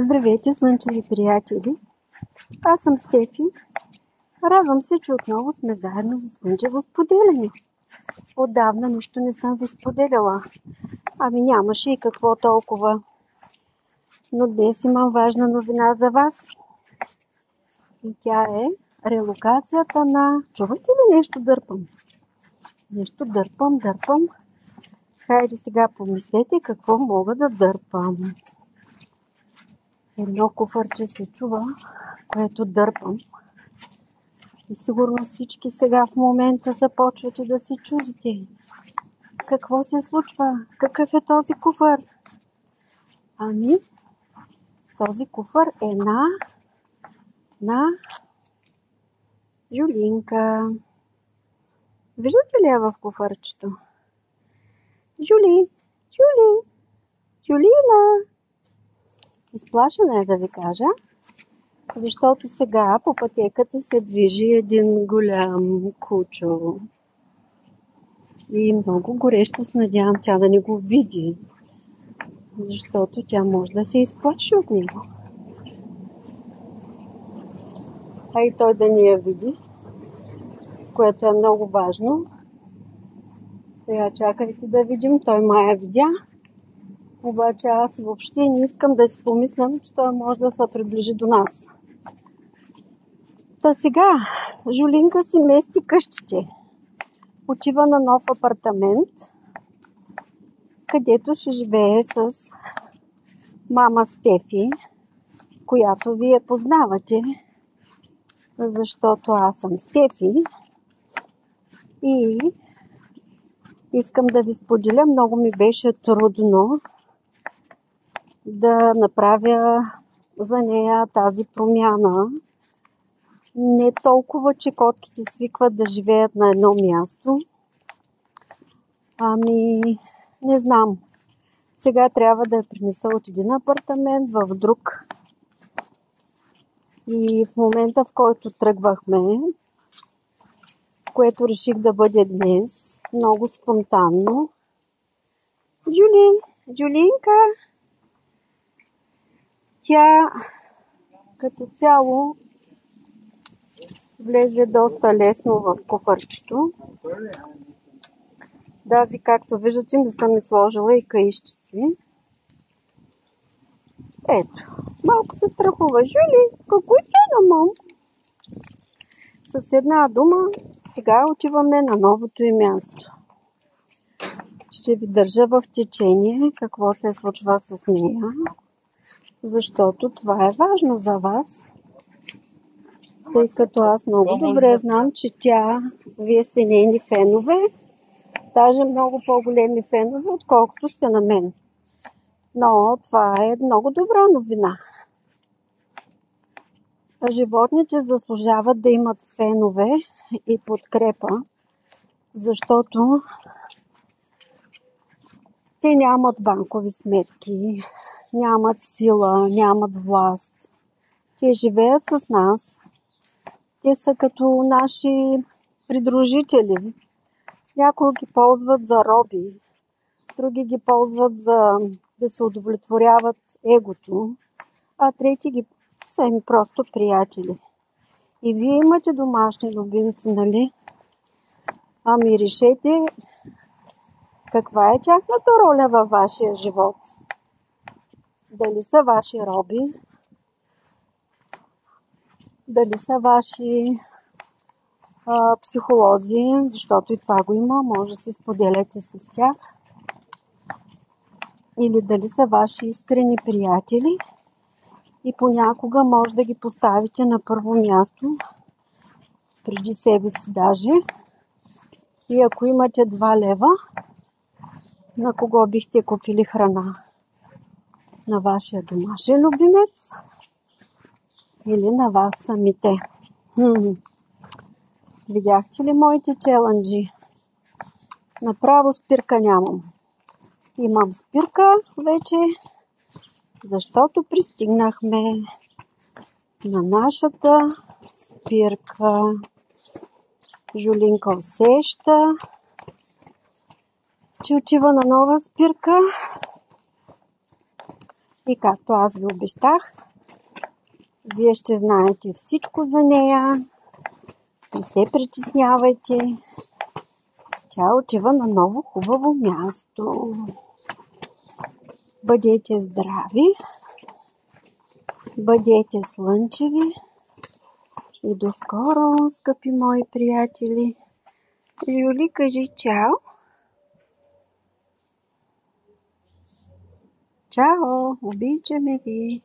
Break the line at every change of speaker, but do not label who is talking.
Здравейте, слънчеви приятели! Аз съм Стефи. Радвам се, че отново сме заедно за слънчево споделяне. Отдавна нищо не съм ви споделяла. Нямаше и какво толкова. Но днес имам важна новина за вас. И тя е релокацията на... Чувате ли нещо дърпам? Нещо дърпам. Хайде сега помислете какво мога да дърпам. Едно куфарче се чува, което дърпам. И сигурно всички сега в момента започвате да се чудите. Какво се случва? Какъв е този куфар? Този куфар е на Жулинка. Виждате ли я в куфарчето? Жулина! Изплашена е, да ви кажа, защото сега по пътеката се движи един голям кучо. И много горещо се надявам тя да не го види, защото тя може да се изплаши от него. А и той да не я види, което е много важно. Сега чакайте да видим, той май я видя. Обаче аз въобще не искам да си помислям, че той може да се приближи до нас. Та сега Жулинка си мести къщите. Отива на нов апартамент, където ще живее с мама Стефи, която вие познавате, защото аз съм Стефи. И искам да ви споделя, много ми беше трудно да направя за нея тази промяна. Не толкова, че котките свикват да живеят на едно място. Не знам. Сега трябва да я принеса от един апартамент в друг. И в момента, в който тръгвахме, което реших да бъде днес, много спонтанно. Жулинка! Тя като цяло влезе доста лесно в куфарчето. Даже, както виждате, не съм и сложила и каишчици. Ето, малко се страхува. Жули, какво стана, мам? С една дума, сега отиваме на новото ѝ място. Ще ви държа в течение какво се случва с нея, защото това е важно за вас. Тъй като аз много добре знам, че вие сте нейни фенове, даже много по-големи фенове, отколкото сте на мен. Но това е много добра новина. Животните заслужават да имат фенове и подкрепа, защото те нямат банкови сметки, нямат сила, нямат власт. Те живеят с нас. Те са като наши придружители. Някои ги ползват за роби, други ги ползват за да се удовлетворяват егото, а трети ги са им просто приятели. И вие имате домашни любимци, нали? Решете каква е тяхната роля във вашия живот. Дали са ваши роби, дали са ваши психолози, защото и това го има, може да се споделяте с тях. Или дали са ваши искрени приятели и понякога може да ги поставите на първо място, преди себе си даже. И ако имате 2 лева, на кого бихте купили храна? На вашия домашен любимец или на вас самите? Видяхте ли моите челенджи? Направо спирка нямам. Имам спирка вече, защото пристигнахме на нашата спирка. Жулинка усеща, че отива на нова спирка И както аз ви обещах, вие ще знаете всичко за нея. Не се притеснявайте. Тя отива на ново хубаво място. Бъдете здрави, бъдете слънчеви и до скоро, скъпи мои приятели. Жули, кажи чао. Чао, обичаме ви.